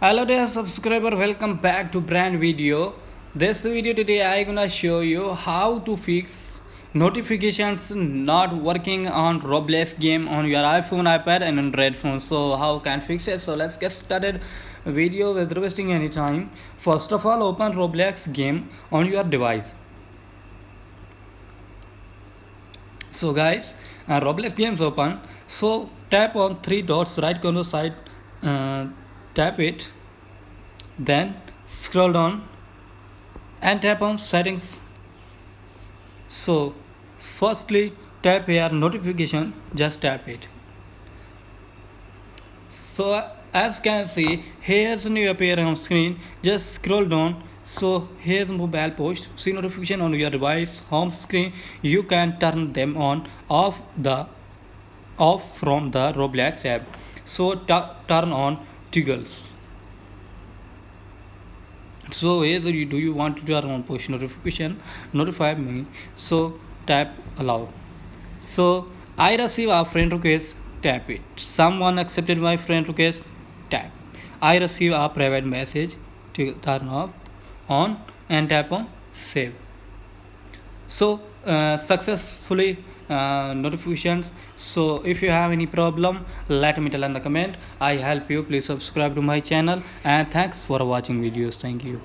Hello there subscriber, welcome back to brand video. This video today I gonna show you how to fix notifications not working on roblox game on your iPhone, iPad and Android phone. So how can fix it? So let's get started video without wasting any time. First of all, open roblox game on your device. So guys, roblox games open. So tap on three dots right corner side, uh, tap it, then scroll down and tap on settings. So firstly tap here notification, just tap it. So as you can see, here's new appear on screen, just scroll down. So here's mobile post, see notification on your device home screen. You can turn them on off from the roblox app. So turn on toggles. So either do you want to turn on push notification, notify me, so tap allow. So I receive a friend request, tap it. Someone accepted my friend request, tap. I receive a private message, to turn off on and tap on save. So successfully notifications. So if you have any problem, let me tell in the comment. I help you. Please subscribe to my channel and thanks for watching videos. Thank you.